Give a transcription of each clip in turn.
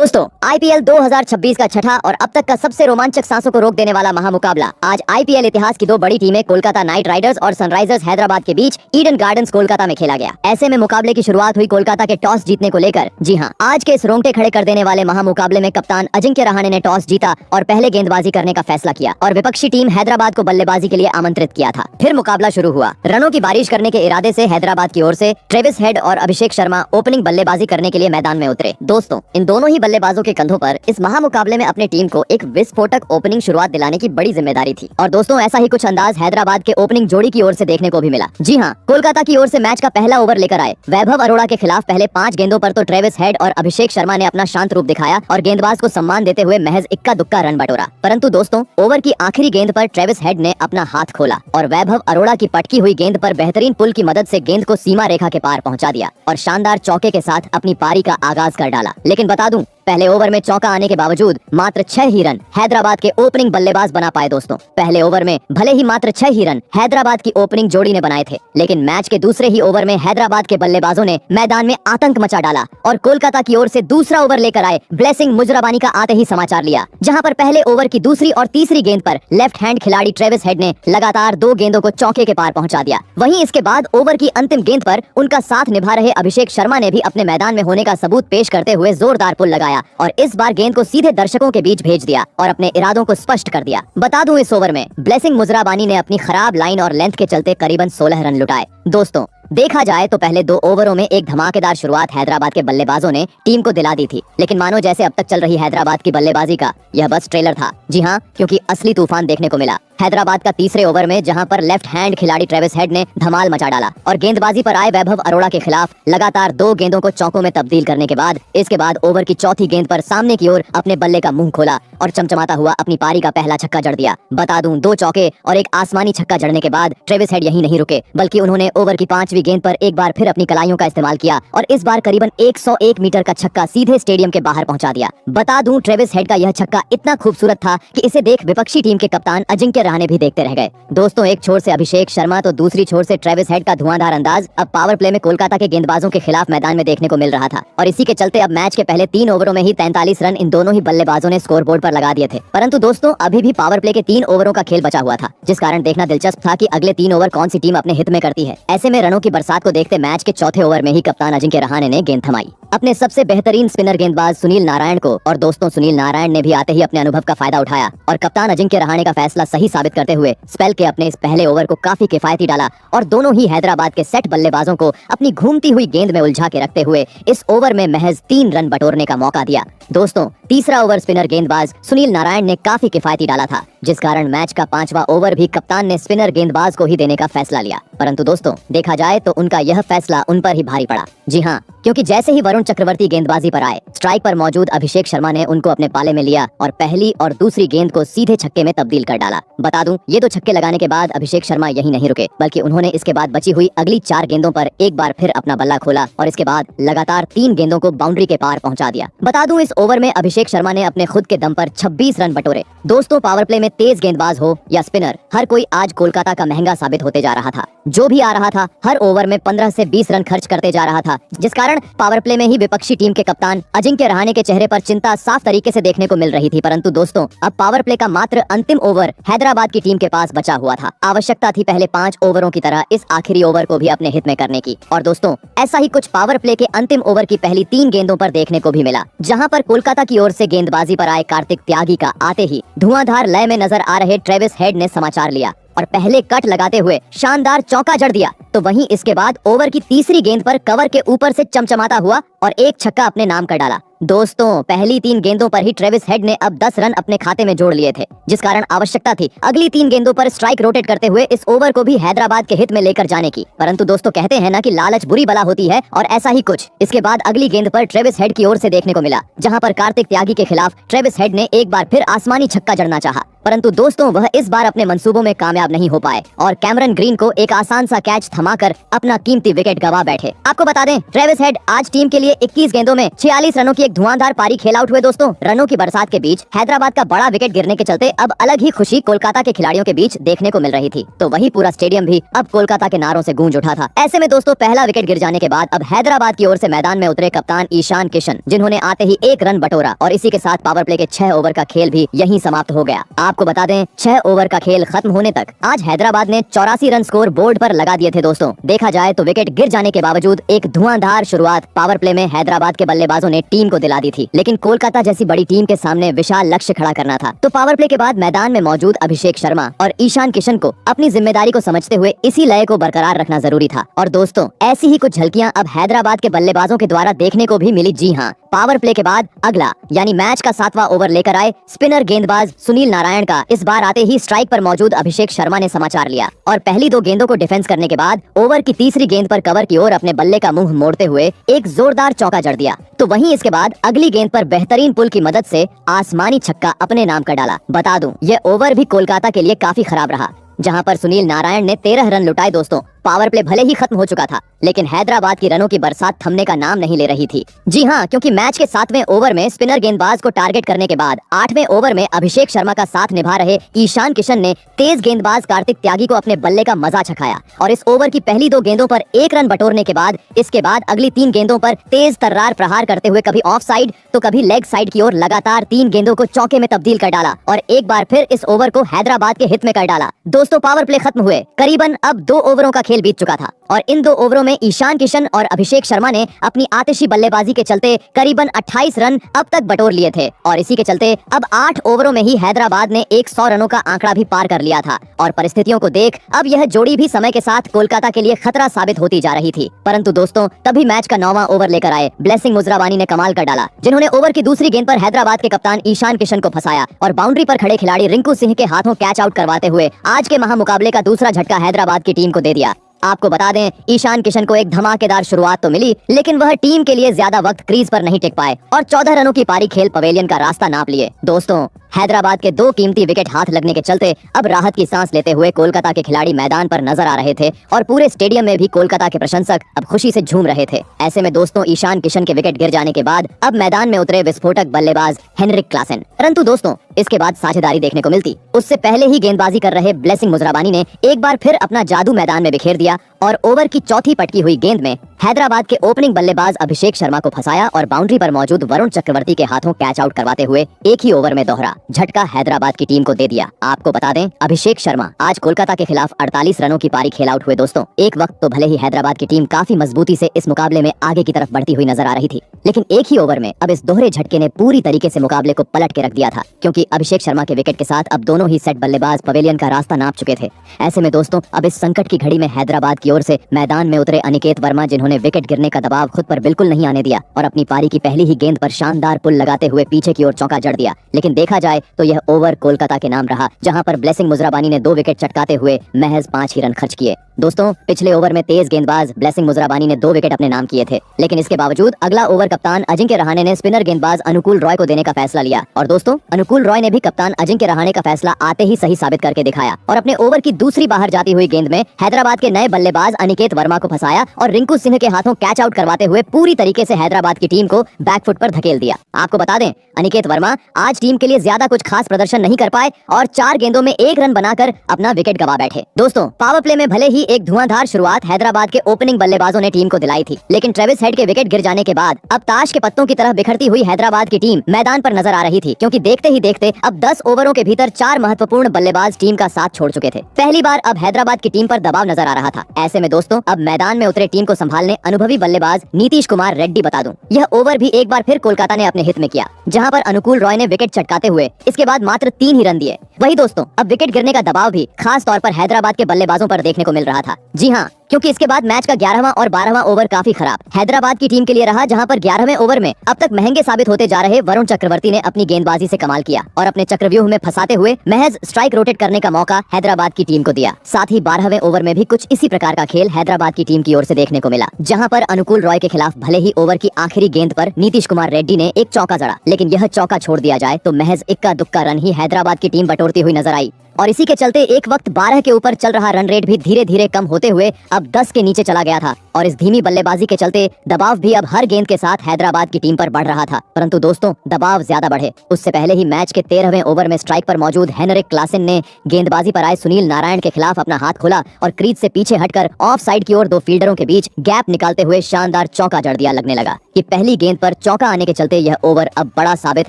दोस्तों आईपीएल 2026 का छठा और अब तक का सबसे रोमांचक सांसों को रोक देने वाला महामुकाबला आज आईपीएल इतिहास की दो बड़ी टीमें कोलकाता नाइट राइडर्स और सनराइजर्स हैदराबाद के बीच ईडन गार्डन्स कोलकाता में खेला गया। ऐसे में मुकाबले की शुरुआत हुई कोलकाता के टॉस जीतने को लेकर। जी हां, आज के इस रोंगटे खड़े कर देने वाले महामुकाबले में कप्तान अजिंक्य रहाणे ने टॉस जीता और पहले गेंदबाजी करने का फैसला किया और विपक्षी टीम हैदराबाद को बल्लेबाजी के लिए आमंत्रित किया था। फिर मुकाबला शुरू हुआ। रनों की बारिश करने के इरादे से हैदराबाद की ओर से ट्रेविस हेड और अभिषेक शर्मा ओपनिंग बल्लेबाजी करने के लिए मैदान में उतरे। दोस्तों, इन दोनों ही बल्लेबाजों के कंधों पर इस महामुकाबले में अपने टीम को एक विस्फोटक ओपनिंग शुरुआत दिलाने की बड़ी जिम्मेदारी थी। और दोस्तों, ऐसा ही कुछ अंदाज हैदराबाद के ओपनिंग जोड़ी की ओर से देखने को भी मिला। जी हां, कोलकाता की ओर से मैच का पहला ओवर लेकर आए वैभव अरोड़ा के खिलाफ पहले 5 गेंदों पर तो ट्रेविस हेड और अभिषेक शर्मा ने अपना शांत रूप दिखाया और गेंदबाज को सम्मान देते हुए महज इक्का दुक्का रन बटोरा। परंतु दोस्तों, ओवर की आखिरी गेंद पर ट्रेविस हेड ने अपना हाथ खोला और वैभव अरोड़ा की पटकी हुई गेंद पर बेहतरीन पुल की मदद से गेंद को सीमा रेखा के पार पहुंचा दिया और शानदार चौके के साथ अपनी पारी का आगाज कर डाला। लेकिन बता दूं, पहले ओवर में चौका आने के बावजूद मात्र 6 ही रन हैदराबाद के ओपनिंग बल्लेबाज बना पाए। दोस्तों, पहले ओवर में भले ही मात्र 6 ही रन हैदराबाद की ओपनिंग जोड़ी ने बनाए थे, लेकिन मैच के दूसरे ही ओवर में हैदराबाद के बल्लेबाजों ने मैदान में आतंक मचा डाला और कोलकाता की ओर से दूसरा ओवर लेकर आए ब्लेसिंग मुजराबानी का आते ही समाचार लिया, जहां पर पहले ओवर की दूसरी और तीसरी गेंद पर लेफ्ट हैंड खिलाड़ी ट्रेविस हेड ने लगातार 2 गेंदों को चौके के पार पहुंचा दिया। वहीं इसके बाद ओवर की अंतिम गेंद पर उनका साथ निभा रहे अभिषेक शर्मा ने भी अपने मैदान में होने का सबूत पेश करते हुए जोरदार पुल लगाया और इस बार गेंद को सीधे दर्शकों के बीच भेज दिया और अपने इरादों को स्पष्ट कर दिया। बता दूं, इस ओवर में ब्लेसिंग मुजराबानी ने अपनी खराब लाइन और लेंथ के चलते करीबन 16 रन लुटाए। दोस्तों, देखा जाए तो पहले 2 ओवरों में एक धमाकेदार शुरुआत हैदराबाद के बल्लेबाजों ने टीम को दिला दी थी, लेकिन मानो जैसे अब तक चल रही हैदराबाद की बल्लेबाजी का यह बस ट्रेलर था। जी हां, क्योंकि असली तूफान देखने को मिला हैदराबाद का तीसरे ओवर में, जहां पर लेफ्ट हैंड खिलाड़ी ट्रेविस हेड ने धमाल मचा डाला और गेंदबाजी पर आए वैभव अरोड़ा के खिलाफ लगातार 2 गेंदों को चौकों में तब्दील करने के बाद इसके बाद ओवर की चौथी गेंद पर सामने की ओर अपने बल्ले का मुंह खोला और चमचमाता हुआ अपनी पारी का पहला छक्का जड़ दिया। बता दूं, 2 चौके और एक आसमानी छक्का जड़ने के बाद ट्रेविस हेड यहीं नहीं रुके, बल्कि उन्होंने ओवर की 5वीं गेंद पर एक बार फिर अपनी कलाइयों का इस्तेमाल किया और इस बार करीबन 101 मीटर का छक्का सीधे स्टेडियम के बाहर पहुंचा दिया। बता दूं, ट्रेविस हेड का यह छक्का इतना खूबसूरत था कि इसे देख विपक्षी टीम के कप्तान अजिंक्य रहाणे भी देखते रह गए। दोस्तों, एक छोर से अभिषेक शर्मा तो दूसरी छोर से ट्रेविस हेड का धुआंधार अंदाज अब पावर प्ले में कोलकाता के गेंदबाजों के खिलाफ मैदान में देखने को मिल रहा था और इसी के चलते अब मैच के पहले 3 ओवरों में ही 43 रन इन दोनों ही बल्लेबाजों ने स्कोरबोर्ड पर लगा दिए थे। परंतु दोस्तों, अभी भी पावर प्ले के 3 ओवरों का खेल बचा हुआ था, जिस कारण देखना दिलचस्प था कि अगले 3 ओवर कौन सी टीम अपने हित में करती है। ऐसे में रनों की बरसात को देखते मैच के चौथे ओवर में ही कप्तान अजिंक्य रहाणे ने गेंद थमाई अपने सबसे बेहतरीन स्पिनर गेंदबाज सुनील नारायण को। और दोस्तों, सुनील नारायण ने भी आते ही अपने अनुभव का फायदा उठाया और कप्तान अजिंक्य रहाणे का फैसला सही साबित करते हुए स्पेल के अपने इस पहले ओवर को काफी किफायती डाला और दोनों ही हैदराबाद के सेट बल्लेबाजों को अपनी घूमती हुई गेंद में उलझा के रखते हुए इस ओवर में महज 3 रन बटोरने का मौका दिया। दोस्तों, तीसरा ओवर स्पिनर गेंदबाज सुनील नारायण ने काफी किफायती डाला था, जिस कारण मैच का 5वां ओवर भी कप्तान ने स्पिनर गेंदबाज को ही देने का फैसला लिया। परंतु दोस्तों, देखा जाए तो उनका यह फैसला उन पर ही भारी पड़ा। जी हां, क्योंकि जैसे ही वरुण चक्रवर्ती गेंदबाजी पर आए, स्ट्राइक पर मौजूद अभिषेक शर्मा ने उनको अपने पाले में लिया और पहली और दूसरी गेंद को सीधे छक्के में तब्दील कर डाला। बता दूं, ये 2 छक्के लगाने के बाद अभिषेक शर्मा यहीं नहीं रुके, बल्कि उन्होंने इसके बाद बची हुई अगली 4 गेंदों पर एक बार फिर अपना बल्ला खोला और इसके बाद लगातार 3 गेंदों को बाउंड्री के पार पहुंचा दिया। बता दूं, इस ओवर में अभिषेक शर्मा ने अपने खुद के दम पर 26 रन बटोरे। दोस्तों, पावर प्ले में तेज गेंदबाज हो या स्पिनर, हर कोई आज कोलकाता का महंगा साबित होते जा रहा था। जो भी आ रहा था हर ओवर में 15 से 20 रन खर्च करते जा रहा था, जिस कारण पावर प्ले में ही विपक्षी टीम के कप्तान अजिंक्य रहाणे के चेहरे पर चिंता साफ तरीके से देखने को मिल रही थी। परंतु दोस्तों, अब पावर प्ले का मात्र अंतिम ओवर हैदराबाद की टीम के पास बचा हुआ था। आवश्यकता थी पहले 5 ओवरों की तरह इस आखिरी ओवर को भी अपने हित में करने की। और दोस्तों, ऐसा ही कुछ पावर प्ले के अंतिम ओवर की पहली 3 गेंदों पर देखने को भी मिला, जहां पर कोलकाता की ओर से गेंदबाजी पर आए कार्तिक त्यागी का आते ही धुआंधार लय में नजर आ रहे ट्रेविस हेड ने समाचार लिया और पहले कट लगाते हुए शानदार चौका जड़ दिया। तो वहीं इसके बाद ओवर की तीसरी गेंद पर कवर के ऊपर से चमचमाता हुआ और एक छक्का अपने नाम कर डाला। दोस्तों, पहली 3 गेंदों पर ही ट्रेविस हेड ने अब 10 रन अपने खाते में जोड़ लिए थे, जिस कारण आवश्यकता थी अगली 3 गेंदों पर स्ट्राइक रोटेट करते हुए इस ओवर को भी हैदराबाद के हित में लेकर जाने की। परंतु दोस्तों, कहते हैं ना कि लालच बुरी बला होती है, और ऐसा ही कुछ इसके बाद अगली गेंद पर ट्रेविस हेड की ओर से देखने को मिला, जहां पर कार्तिक त्यागी के खिलाफ ट्रेविस हेड ने एक बार फिर आसमानी छक्का जड़ना चाहा। परंतु दोस्तों, वह इस बार अपने मंसूबों में कामयाब नहीं हो पाए और कैमरन ग्रीन को एक आसान सा कैच थमाकर अपना कीमती विकेट गवा बैठे। आपको बता दें, ट्रेविस हेड आज टीम के लिए 21 गेंदों में 46 रनों की एक धुआंधार पारी खेल आउट हुए दोस्तों। रनों की बरसात के बीच हैदराबाद का बड़ा विकेट गिरने के चलते अब अलग ही खुशी कोलकाता के खिलाड़ियों के बीच देखने को मिल रही थी। तो वही पूरा स्टेडियम भी अब कोलकाता के नारों से गूंज उठा था। ऐसे में दोस्तों पहला विकेट गिर जाने के बाद अब हैदराबाद की ओर से मैदान में उतरे कप्तान ईशान किशन, जिन्होंने आते ही 1 रन बटोरा और इसी के साथ पावर प्ले के 6 ओवर का खेल भी यहीं समाप्त हो गया। आपको बता दें 6 ओवर का खेल खत्म होने तक आज हैदराबाद ने 84 रन स्कोर बोर्ड पर लगा दिए थे दोस्तों। देखा जाए तो विकेट गिर जाने के बावजूद एक धुआंधार शुरुआत पावर प्ले में हैदराबाद के बल्लेबाजों ने टीम को दिला दी थी, लेकिन कोलकाता जैसी बड़ी टीम के सामने विशाल लक्ष्य खड़ा करना था। तो पावर प्ले के बाद मैदान में मौजूद अभिषेक शर्मा और ईशान किशन को अपनी जिम्मेदारी को समझते हुए इसी लय को बरकरार रखना जरूरी था। और दोस्तों ऐसी ही कुछ झलकियां अब हैदराबाद के बल्लेबाजों के द्वारा देखने को भी मिली। जी हाँ, पावर प्ले के बाद अगला यानी मैच का 7वां ओवर लेकर आए स्पिनर गेंदबाज सुनील नारायण का इस बार आते ही स्ट्राइक पर मौजूद अभिषेक शर्मा ने समाचार लिया और पहली 2 गेंदों को डिफेंस करने के बाद ओवर की तीसरी गेंद पर कवर की ओर अपने बल्ले का मुंह मोड़ते हुए एक जोरदार चौका जड़ दिया। तो वहीं इसके बाद अगली गेंद पर बेहतरीन पुल की मदद से आसमानी छक्का अपने नाम कर डाला। बता दूं ये ओवर भी कोलकाता के लिए काफी खराब रहा, जहां पर सुनील नारायण ने 13 रन लुटाए दोस्तों। पावर प्ले भले ही खत्म हो चुका था, लेकिन हैदराबाद की रनों की बरसात थमने का नाम नहीं ले रही थी। जी हाँ, क्योंकि मैच के 7वें ओवर में स्पिनर गेंदबाज को टारगेट करने के बाद 8वें ओवर में अभिषेक शर्मा का साथ निभा रहे ईशान किशन ने तेज गेंदबाज कार्तिक त्यागी को अपने बल्ले का मजा चखाया और इस ओवर की पहली 2 गेंदों पर 1 रन बटोरने के बाद इसके बाद अगली 3 गेंदों पर तेज तर्रार प्रहार करते हुए कभी ऑफ साइड तो कभी लेग साइड की ओर लगातार 3 गेंदों को चौके में तब्दील कर डाला और एक बार फिर इस ओवर को हैदराबाद के हित में कर डाला। दोस्तों पावर प्ले खत्म हुए करीबन अब 2 ओवरों का खेल बीत चुका था और इन 2 ओवरों में ईशान किशन और अभिषेक शर्मा ने अपनी आतिशी बल्लेबाजी के चलते करीबन 28 रन अब तक बटोर लिए थे और इसी के चलते अब 8 ओवरों में ही हैदराबाद ने 100 रनों का आंकड़ा भी पार कर लिया था। और परिस्थितियों को देख अब यह जोड़ी भी समय के साथ कोलकाता के लिए खतरा साबित होती जा रही थी। परंतु दोस्तों तभी मैच का 9वां ओवर लेकर आए ब्लेसिंग मुजराबानी ने कमाल कर डाला, जिन्होंने ओवर की दूसरी गेंद पर हैदराबाद के कप्तान ईशान किशन को फंसाया और बाउंड्री पर खड़े खिलाड़ी रिंकू सिंह के हाथों कैच आउट करवाते हुए आज के महामुकाबले का दूसरा झटका हैदराबाद की टीम को दे दिया। आपको बता दें ईशान किशन को एक धमाकेदार शुरुआत तो मिली, लेकिन वह टीम के लिए ज्यादा वक्त क्रीज पर नहीं टिक पाए और 14 रनों की पारी खेल पवेलियन का रास्ता नाप लिए। दोस्तों हैदराबाद के 2 कीमती विकेट हाथ लगने के चलते अब राहत की सांस लेते हुए कोलकाता के खिलाड़ी मैदान पर नजर आ रहे थे और पूरे स्टेडियम में भी कोलकाता के प्रशंसक अब खुशी से झूम रहे थे। ऐसे में दोस्तों ईशान किशन के विकेट गिर जाने के बाद अब मैदान में उतरे विस्फोटक बल्लेबाज हेनरिक क्लासन। परंतु दोस्तों इसके बाद साझेदारी देखने को मिलती। उससे पहले ही गेंदबाजी कर रहे ब्लेसिंग मुजराबानी ने एक बार फिर अपना जादू मैदान में बिखेर दिया और ओवर की चौथी पटकी हुई गेंद में हैदराबाद के ओपनिंग बल्लेबाज अभिषेक शर्मा को फंसाया और बाउंड्री पर मौजूद वरुण चक्रवर्ती के हाथों कैच आउट करवाते हुए एक ही ओवर में दोहरा झटका हैदराबाद की टीम को दे दिया। आपको बता दें अभिषेक शर्मा आज कोलकाता के खिलाफ 48 रनों की पारी खेल आउट हुए दोस्तों। एक वक्त तो भले ही हैदराबाद की टीम काफी मजबूती से इस मुकाबले में आगे की तरफ बढ़ती हुई नजर आ रही थी, लेकिन एक ही ओवर में अब इस दोहरे झटके ने पूरी तरीके से मुकाबले को पलट के रख दिया था, क्योंकि अभिषेक शर्मा के विकेट के साथ अब दोनों ही सेट बल्लेबाज पवेलियन का रास्ता नाप चुके थे। ऐसे में दोस्तों अब इस संकट की घड़ी में हैदराबाद की ओर से मैदान में उतरे अनिकेत वर्मा, जिन्होंने विकेट गिरने का दबाव खुद पर बिल्कुल नहीं आने दिया और अपनी पारी की पहली ही गेंद पर शानदार पुल लगाते हुए पीछे की ओर चौका जड़ दिया। लेकिन देखा जाए तो यह ओवर कोलकाता के नाम रहा, जहां पर ब्लेसिंग मुजराबानी ने 2 विकेट चटकाते हुए महज 5 ही रन खर्च किए। दोस्तों पिछले ओवर में तेज गेंदबाज ब्लेसिंग मुजराबानी ने 2 विकेट अपने नाम किए थे, लेकिन इसके बावजूद अगला ओवर कप्तान अजिंक्य रहाणे ने स्पिनर गेंदबाज अनुकूल रॉय को देने का फैसला लिया और दोस्तों अनुकूल रॉय ने भी कप्तान अजिंक्य रहाणे का फैसला आते ही सही साबित करके दिखाया और अपने ओवर की दूसरी बाहर जाती हुई गेंद में हैदराबाद के नए बल्लेबाज अनिकेत वर्मा को फंसाया और रिंकू सिंह के हाथों कैच आउट करवाते हुए पूरी तरीके से हैदराबाद की टीम को बैकफुट पर धकेल दिया। आपको बता दें अनिकेत वर्मा आज टीम के लिए ज्यादा कुछ खास प्रदर्शन नहीं कर पाए और 4 गेंदों में 1 रन बनाकर अपना विकेट गवा बैठे। दोस्तों पावर प्ले में भले ही एक धुआंधार शुरुआत हैदराबाद के ओपनिंग बल्लेबाजों ने टीम को दिलाई थी, लेकिन ट्रेविस हेड के विकेट गिर जाने के बाद अब ताश के पत्तों की तरह बिखरती हुई हैदराबाद की टीम मैदान पर नजर आ रही थी, क्योंकि देखते ही देखते अब 10 ओवरों के भीतर 4 महत्वपूर्ण बल्लेबाज टीम का साथ छोड़ चुके थे। पहली बार अब हैदराबाद की टीम पर दबाव नजर आ रहा था। ऐसे में दोस्तों अब मैदान में उतरे टीम को संभालने अनुभवी बल्लेबाज नीतीश कुमार रेड्डी। बता दूं यह ओवर भी एक बार फिर कोलकाता ने अपने हित में किया, जहां पर अनुकूल रॉय ने विकेट चटकाते हुए इसके बाद मात्र 3 ही रन दिए। वही दोस्तों अब विकेट गिरने का दबाव भी खास तौर पर हैदराबाद के बल्लेबाजों पर देखने को मिल रहा था। जी हाँ, क्योंकि इसके बाद मैच का 11वां और 12वां ओवर काफी खराब हैदराबाद की टीम के लिए रहा, जहां पर 11वें ओवर में अब तक महंगे साबित होते जा रहे वरुण चक्रवर्ती ने अपनी गेंदबाजी से कमाल किया और अपने चक्रव्यूह में फंसाते हुए महज स्ट्राइक रोटेट करने का मौका हैदराबाद की टीम को दिया। साथ ही 12वें ओवर में भी कुछ इसी प्रकार का खेल हैदराबाद की टीम की ओर से देखने को मिला, जहां पर अनुकूल रॉय के खिलाफ भले ही ओवर की आखिरी गेंद पर नीतीश कुमार रेड्डी ने एक चौका जड़ा, लेकिन यह चौका छोड़ दिया जाए तो महज इक्का दुक्का रन ही हैदराबाद की टीम बटोरती हुई नजर आई और इसी के चलते एक वक्त 12 के ऊपर चल रहा रन रेट भी धीरे धीरे कम होते हुए अब 10 के नीचे चला गया था और इस धीमी बल्लेबाजी के चलते दबाव भी अब हर गेंद के साथ हैदराबाद की टीम पर बढ़ रहा था। परंतु दोस्तों, दबाव ज्यादा बढ़े उससे पहले ही मैच के 13वें ओवर में स्ट्राइक पर मौजूद हेनरिक क्लासेन ने गेंदबाजी पर आए सुनील नारायण के खिलाफ अपना हाथ खोला और क्रीज से पीछे हटकर ऑफ साइड की ओर दो फील्डरों के बीच गैप निकालते हुए शानदार चौका जड़ दिया। लगने लगा कि पहली गेंद पर चौका आने के चलते यह ओवर अब बड़ा साबित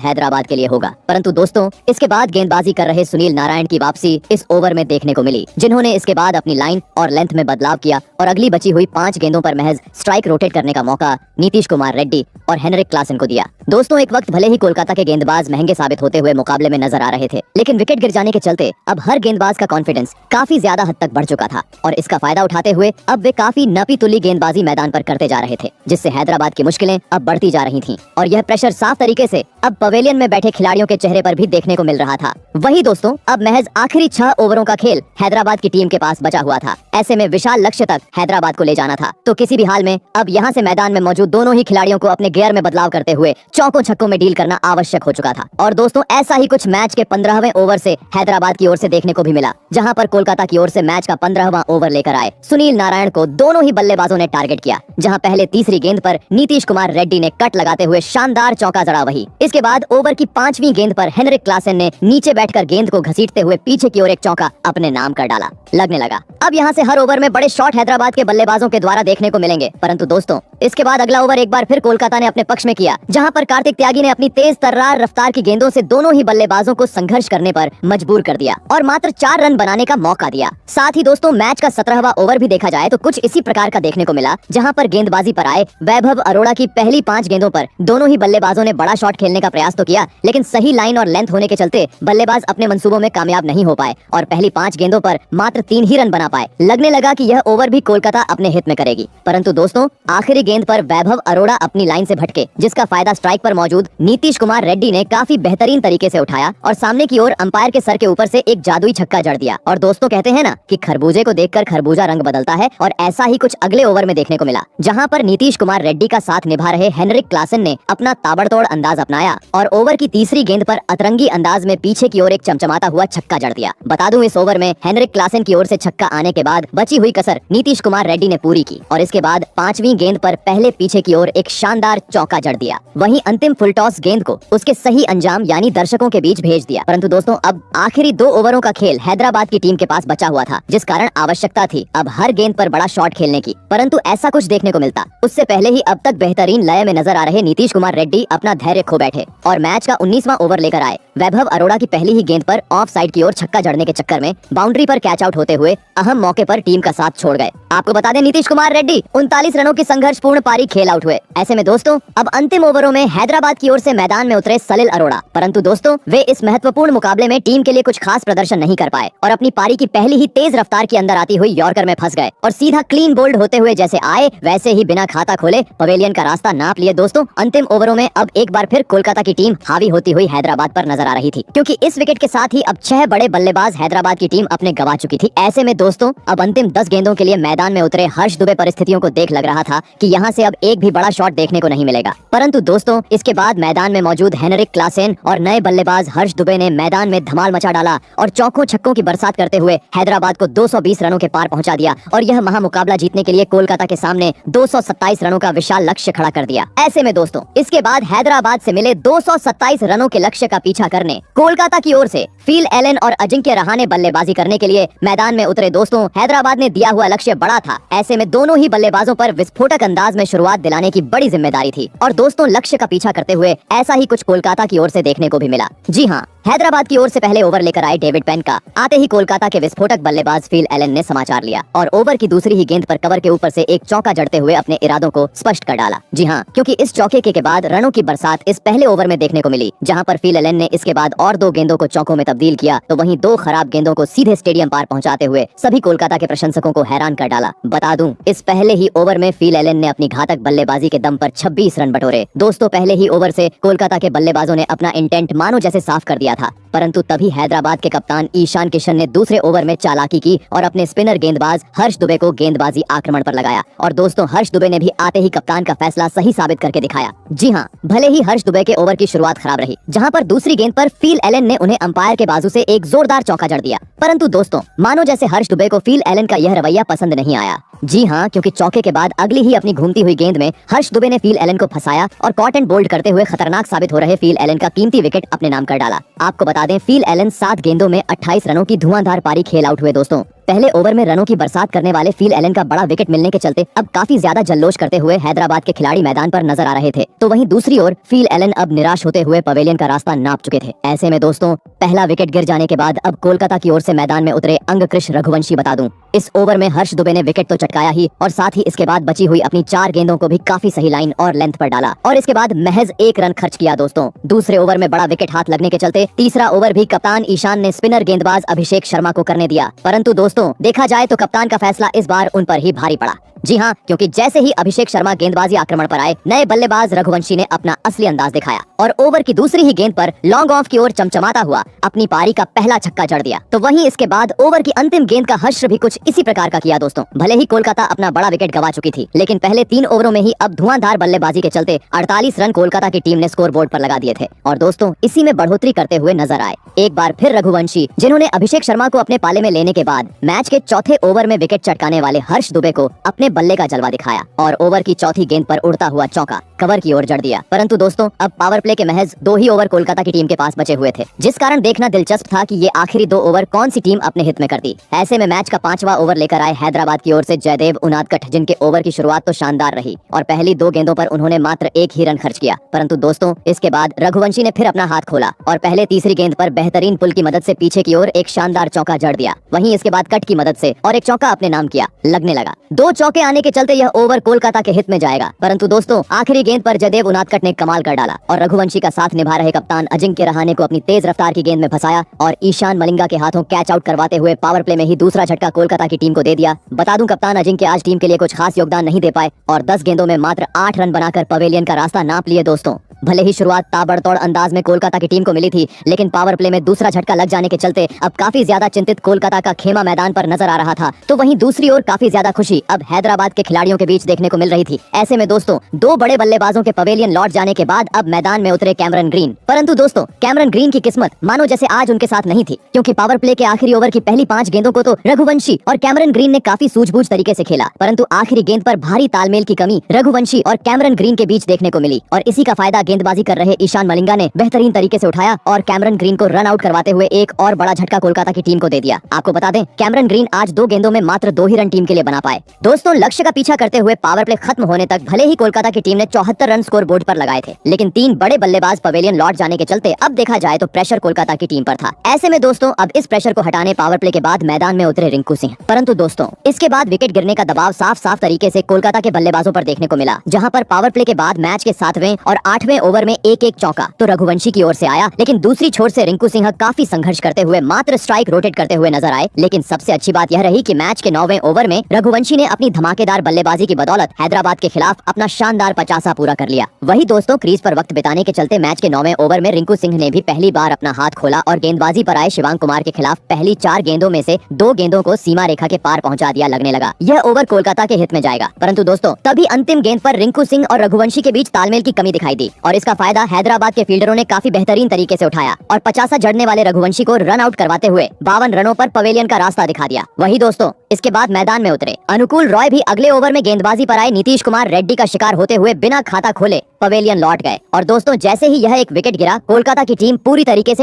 हैदराबाद के लिए होगा। परंतु दोस्तों, इसके बाद गेंदबाजी कर रहे सुनील नारायण की वापसी इस ओवर में देखने को मिली, जिन्होंने इसके बाद अपनी लाइन और लेंथ में बदलाव किया और अगली बची हुई 5 गेंदों पर महज स्ट्राइक रोटेट करने का मौका नीतीश कुमार रेड्डी और हेनरिक क्लासेन को दिया। दोस्तों, एक वक्त भले ही कोलकाता के गेंदबाज महंगे साबित होते हुए मुकाबले में नजर आ रहे थे, लेकिन विकेट गिर जाने के चलते अब हर गेंदबाज का कॉन्फिडेंस काफी ज्यादा हद तक बढ़ चुका था और इसका फायदा उठाते हुए अब वे काफी नपी तुली गेंदबाजी मैदान पर करते जा रहे थे, जिससे हैदराबाद की मुश्किलें अब बढ़ती जा रही थीं और यह प्रेशर साफ तरीके से अब पवेलियन में बैठे खिलाड़ियों के चेहरे पर भी देखने को मिल रहा था। वही दोस्तों, अब महज आखिरी 6 ओवरों का खेल हैदराबाद की टीम के पास बचा हुआ था। ऐसे में विशाल लक्ष्य तक हैदराबाद को ले जाना था, तो किसी भी हाल में अब यहाँ से मैदान में मौजूद दोनों ही खिलाड़ियों को अपने गियर में बदलाव करते हुए चौकों छक्कों में डील करना आवश्यक हो चुका था। और दोस्तों, ऐसा ही कुछ मैच के 15वें ओवर से हैदराबाद की ओर से देखने को भी मिला, जहां पर कोलकाता की ओर से मैच का 15वां ओवर लेकर आए सुनील नारायण को दोनों ही बल्लेबाजों ने टारगेट किया, जहां पहले तीसरी गेंद पर नीतीश कुमार रेड्डी ने कट लगाते हुए शानदार चौका जड़ा। वही इसके बाद ओवर की 5वीं गेंद पर हेनरिक क्लासेन ने नीचे बैठकर गेंद को घसीटते हुए पीछे की ओर एक चौका अपने नाम कर डाला। लगने लगा अब यहाँ से हर ओवर में बड़े शॉट हैदराबाद के बल्लेबाजों के द्वारा देखने को मिलेंगे। परंतु दोस्तों, इसके बाद अगला ओवर एक बार फिर कोलकाता ने अपने पक्ष में किया, जहां पर कार्तिक त्यागी ने अपनी तेज तर्रार रफ्तार की गेंदों से दोनों ही बल्लेबाजों को संघर्ष करने पर मजबूर कर दिया और मात्र 4 रन बनाने का मौका दिया। साथ ही दोस्तों, मैच का 17वां ओवर भी देखा जाए तो कुछ इसी प्रकार का देखने को मिला, जहां पर गेंदबाजी पर आए वैभव अरोड़ा की पहली 5 गेंदों पर दोनों ही बल्लेबाजों ने बड़ा शॉट खेलने का प्रयास तो किया, लेकिन सही लाइन और लेंथ होने के चलते बल्लेबाज अपने मंसूबों में कामयाब नहीं हो पाए और पहली 5 गेंदों पर मात्र 3 ही रन बना पाए। लगने लगा कि यह ओवर भी कोलकाता अपने हित में करेगी। परंतु दोस्तों, आखिरी गेंद पर वैभव अरोड़ा अपनी लाइन से भटके, जिसका फायदा स्ट्राइक पर मौजूद नीतीश कुमार रेड्डी ने काफी बेहतरीन तरीके से उठाया और सामने की ओर अंपायर के सर के ऊपर से एक जादुई छक्का जड़ दिया। और दोस्तों, कहते हैं ना कि खरबूजे को देखकर खरबूजा रंग बदलता है, और ऐसा ही कुछ अगले ओवर में देखने को मिला, जहां पर नीतीश कुमार रेड्डी का साथ निभा रहे हेनरिक क्लासेन ने अपना ताबड़तोड़ अंदाज अपनाया और ओवर की तीसरी गेंद पर अतरंगी अंदाज में पीछे की ओर एक चमचमाता हुआ छक्का जड़ दिया। बता दूं, इस ओवर में हेनरिक क्लासेन की ओर से छक्का आने के बाद बची हुई कसर नीतीश कुमार रेड्डी ने पूरी की और इसके बाद 5वीं गेंद पर पहले पीछे की ओर एक शानदार चौका जड़ दिया। वहीं अंतिम फुल टॉस गेंद को उसके सही अंजाम यानी दर्शकों के बीच भेज दिया। परंतु दोस्तों, अब आखिरी 2 ओवरों का खेल हैदराबाद की टीम के पास बचा हुआ था, जिस कारण आवश्यकता थी अब हर गेंद पर बड़ा शॉट खेलने की। परंतु ऐसा कुछ देखने को मिलता उससे पहले ही अब तक बेहतरीन लय में नजर आ रहे नीतीश कुमार रेड्डी अपना धैर्य खो बैठे और मैच का 19वां ओवर लेकर आए। वैभव अरोड़ा की पहली ही गेंद पर ऑफ साइड की ओर छक्का जड़ने के चक्कर में बाउंड्री पर कैच आउट होते हुए अहम मौके पर टीम का साथ छोड़ गए। आपको बता दें, नीतीश कुमार रेड्डी 39 रनों की संघर्षपूर्ण पारी खेल आउट हुए। ऐसे में दोस्तों, अब अंतिम ओवरों में हैदराबाद की ओर से मैदान में उतरे सलिल अरोड़ा, परंतु दोस्तों, वे इस महत्वपूर्ण मुकाबले में टीम के लिए कुछ खास प्रदर्शन नहीं कर पाए और अपनी पारी की पहली ही तेज रफ्तार के अंदर आती हुई यॉर्कर में फंस गए और सीधा क्लीन बोल्ड होते हुए जैसे आए वैसे ही बिना खाता खोले पवेलियन का रास्ता नाप लिए। दोस्तों, अंतिम ओवरों में अब एक बार फिर कोलकाता की टीम हावी होती हुई हैदराबाद पर नजर आ रही थी, क्योंकि इस विकेट के साथ ही अब 6 बड़े बल्लेबाज हैदराबाद की टीम अपने गवा चुकी थी। ऐसे में दोस्तों, अब अंतिम 10 गेंदों के लिए मैदान में उतरे हर्ष दुबे परिस्थितियों को देख लग रहा था कि यहाँ से अब एक भी बड़ा शॉट देखने को नहीं मिलेगा। परंतु दोस्तों, इसके बाद मैदान में मौजूद हेनरिक क्लासेन और नए बल्लेबाज हर्ष दुबे ने मैदान में धमाल मचा डाला और चौकों छक्कों की बरसात करते हुए हैदराबाद को 220 रनों के पार पहुंचा दिया और यह महामुकाबला जीतने के लिए कोलकाता के सामने 227 रनों का विशाल लक्ष्य खड़ा कर दिया। ऐसे में दोस्तों, इसके बाद हैदराबाद से मिले 227 रनों के लक्ष्य का पीछा करने कोलकाता की ओर से फिल एलन और अजिंक्य रहाणे बल्लेबाजी करने के लिए मैदान में उतरे। दोस्तों, हैदराबाद ने दिया हुआ लक्ष्य बड़ा था। ऐसे में दोनों ही बल्लेबाजों पर विस्फोटक अंदाज में शुरुआत दिलाने की बड़ी जिम्मेदारी थी और दोस्तों, लक्ष्य का पीछा करते हुए ऐसा ही कुछ कोलकाता की ओर से देखने को भी मिला। जी हाँ, हैदराबाद की ओर से पहले ओवर लेकर आए डेविड पेन का आते ही कोलकाता के विस्फोटक बल्लेबाज फिल एलन ने समाचार लिया और ओवर की दूसरी ही गेंद पर कवर के ऊपर से एक चौका जड़ते हुए अपने इरादों को स्पष्ट कर डाला। जी हाँ, क्योंकि इस चौके के बाद रनों की बरसात इस पहले ओवर में देखने को मिली, जहां पर फिल एलन ने इसके बाद और 2 गेंदों को चौकों में तब्दील किया तो वहीं 2 खराब गेंदों को सीधे स्टेडियम पार पहुंचाते हुए सभी कोलकाता के प्रशंसकों को हैरान कर डाला। बता दूं, इस पहले ही ओवर में फिल एलन ने अपनी घातक बल्लेबाजी के दम पर 26 रन बटोरे। दोस्तों, पहले ही ओवर से कोलकाता के बल्लेबाजों ने अपना इंटेंट मानो जैसे साफ कर दिया था, परंतु तभी हैदराबाद के कप्तान ईशान किशन ने दूसरे ओवर में चालाकी की और अपने स्पिनर गेंदबाज हर्ष दुबे को गेंदबाजी आक्रमण पर लगाया और दोस्तों, हर्ष दुबे ने भी आते ही कप्तान का फैसला सही साबित करके दिखाया। जी हाँ, भले ही हर्ष दुबे के ओवर की शुरुआत खराब रही, जहां पर दूसरी गेंद पर फिल एलन ने उन्हें अंपायर के बाजू से एक जोरदार चौका जड़ दिया, परंतु दोस्तों, मानो जैसे हर्ष दुबे को फिल एलन का यह रवैया पसंद नहीं आया जी हाँ, क्योंकि चौके के बाद अगली ही अपनी घूमती हुई गेंद में हर्ष दुबे ने फील एलन को फंसाया और कॉट एंड बोल्ड करते हुए खतरनाक साबित हो रहे फील एलन का कीमती विकेट अपने नाम कर डाला। आपको बता दें, फील एलन 7 गेंदों में 28 रनों की धुआंधार पारी खेल आउट हुए दोस्तों। पहले ओवर में रनों की बरसात करने वाले फील एलन का बड़ा विकेट मिलने के चलते अब काफी ज्यादा जल्लोष करते हुए हैदराबाद के खिलाड़ी मैदान पर नजर आ रहे थे। तो वहीं दूसरी ओर फील एलन अब निराश होते हुए पवेलियन का रास्ता नाप चुके थे। ऐसे में दोस्तों, पहला विकेट गिर जाने के बाद अब कोलकाता की ओर से मैदान में उतरे अंगकृष रघुवंशी। बता दूं, इस ओवर में हर्ष दुबे ने विकेट तो चटकाया ही और साथ ही इसके बाद बची हुई अपनी 4 गेंदों को भी काफी सही लाइन और लेंथ पर डाला और इसके बाद महज 1 रन खर्च किया दोस्तों। दूसरे ओवर में बड़ा विकेट हाथ लगने के चलते तीसरा ओवर भी कप्तान ईशान ने स्पिनर गेंदबाज अभिषेक शर्मा को करने दिया, परंतु दोस्तों देखा जाए तो कप्तान का फैसला इस बार उन पर ही भारी पड़ा। जी हाँ, क्योंकि जैसे ही अभिषेक शर्मा गेंदबाजी आक्रमण पर आए, नए बल्लेबाज रघुवंशी ने अपना असली अंदाज दिखाया और ओवर की दूसरी ही गेंद पर लॉन्ग ऑफ की ओर चमचमाता हुआ अपनी पारी का पहला छक्का जड़ दिया। तो वहीं इसके बाद ओवर की अंतिम गेंद का हश्र भी कुछ इसी प्रकार का किया दोस्तों। भले ही कोलकाता अपना बड़ा विकेट गवा चुकी थी, लेकिन पहले 3 ओवरों में ही अब धुआंधार बल्लेबाजी के चलते 48 रन कोलकाता की टीम ने स्कोर बोर्ड पर लगा दिए थे और दोस्तों इसी में बढ़ोतरी करते हुए नजर आए एक बार फिर रघुवंशी, जिन्होंने अभिषेक शर्मा को अपने पाले में लेने के बाद मैच के चौथे ओवर में विकेट चटकाने वाले हर्ष दुबे को अपने बल्ले का जलवा दिखाया और ओवर की चौथी गेंद पर उड़ता हुआ चौका कवर की ओर जड़ दिया। परंतु दोस्तों अब पावर प्ले के महज 2 ही ओवर कोलकाता की टीम के पास बचे हुए थे, जिस कारण देखना दिलचस्प था कि ये आखिरी 2 ओवर कौन सी टीम अपने हित में करती। ऐसे में मैच का 5वां ओवर लेकर आए हैदराबाद की ओर से जयदेव उनादकट, जिनके ओवर की शुरुआत तो शानदार रही और पहली 2 गेंदों पर उन्होंने मात्र 1 ही रन खर्च किया। परंतु दोस्तों इसके बाद रघुवंशी ने फिर अपना हाथ खोला और पहले तीसरी गेंद पर बेहतरीन पुल की मदद से पीछे की ओर एक शानदार चौका जड़ दिया। वहीं इसके बाद कट की मदद से और एक चौका अपने नाम किया। लगने लगा 2 चौके आने के चलते यह ओवर कोलकाता के हित में जाएगा, परंतु दोस्तों आखिरी गेंद पर जयदेव उनादकट ने कमाल कर डाला और रघुवंशी का साथ निभा रहे कप्तान अजिंक्य रहाणे को अपनी तेज रफ्तार की गेंद में फंसाया और ईशान मलिंगा के हाथों कैच आउट करवाते हुए पावर प्ले में ही दूसरा झटका कोलकाता की टीम को दे दिया। बता दूं, कप्तान अजिंक्य आज टीम के लिए कुछ खास योगदान नहीं दे पाए और 10 गेंदों में मात्र 8 रन बनाकर पवेलियन का रास्ता नाप लिए दोस्तों। भले ही शुरुआत ताबड़तोड़ अंदाज में कोलकाता की टीम को मिली थी, लेकिन पावर प्ले में दूसरा झटका लग जाने के चलते अब काफी ज्यादा चिंतित कोलकाता का खेमा मैदान पर नजर आ रहा था। तो वहीं दूसरी ओर काफी ज्यादा खुशी अब हैदराबाद के खिलाड़ियों के बीच देखने को मिल रही थी। ऐसे में दोस्तों 2 बड़े बल्लेबाजों के पवेलियन लौट जाने के बाद अब मैदान में उतरे कैमरन ग्रीन। परंतु दोस्तों कैमरन ग्रीन की किस्मत मानो जैसे आज उनके साथ नहीं थी, क्योंकि पावर प्ले के आखिरी ओवर की पहली 5 गेंदों को तो रघुवंशी और कैमरन ग्रीन ने काफी सूझबूझ तरीके से खेला, परंतु आखिरी गेंद पर भारी तालमेल की कमी रघुवंशी और कैमरन ग्रीन के बीच देखने को मिली और इसी का फायदा गेंदबाजी कर रहे ईशान मलिंगा ने बेहतरीन तरीके से उठाया और कैमरन ग्रीन को रन आउट करवाते हुए एक और बड़ा झटका कोलकाता की टीम को दे दिया। आपको बता दें, कैमरन ग्रीन आज 2 गेंदों में मात्र 2 ही रन टीम के लिए बना पाए। दोस्तों लक्ष्य का पीछा करते हुए पावर प्ले खत्म होने तक भले ही कोलकाता की टीम ने 74 रन स्कोर बोर्ड पर लगाए थे, लेकिन 3 बड़े बल्लेबाज पवेलियन लौट जाने के चलते अब देखा जाए तो प्रेशर कोलकाता की टीम पर था। ऐसे में दोस्तों अब इस प्रेशर को हटाने पावर प्ले के बाद मैदान में उतरे रिंकू सिंह। परंतु दोस्तों इसके बाद विकेट गिरने का दबाव साफ साफ तरीके से कोलकाता के बल्लेबाजों पर देखने को मिला, जहां पर पावर प्ले के बाद मैच के 7वें और 8वें ओवर में एक चौका तो रघुवंशी की ओर से आया, लेकिन दूसरी छोर से रिंकू सिंह काफी संघर्ष करते हुए मात्र स्ट्राइक रोटेट करते हुए नजर आए। लेकिन सबसे अच्छी बात यह रही कि मैच के 9वें ओवर में रघुवंशी ने अपनी धमाकेदार बल्लेबाजी की बदौलत हैदराबाद के खिलाफ अपना शानदार 50 पूरा कर लिया। वही दोस्तों क्रीज पर वक्त बिताने के चलते मैच के 9वें ओवर में रिंकू सिंह ने भी पहली बार अपना हाथ खोला और गेंदबाजी पर आए शिवांग कुमार के खिलाफ पहली 4 गेंदों में से 2 गेंदों को सीमा रेखा के पार पहुंचा दिया। लगने लगा यह ओवर कोलकाता के हित में जाएगा, परंतु दोस्तों तभी अंतिम गेंद पर रिंकू सिंह और रघुवंशी के बीच तालमेल की कमी दिखाई दी और इसका फायदा हैदराबाद के फील्डरों ने काफी बेहतरीन तरीके से उठाया और 50 जड़ने वाले रघुवंशी को रन आउट करवाते हुए 52 रनों पर पवेलियन का रास्ता दिखा दिया। वही दोस्तों इसके बाद मैदान में उतरे अनुकूल रॉय भी अगले ओवर में गेंदबाजी पर आए नीतीश कुमार रेड्डी का शिकार होते हुए बिना खाता खोले पवेलियन लौट गए और दोस्तों जैसे ही यह एक विकेट गिरा, कोलकाता की टीम पूरी तरीके से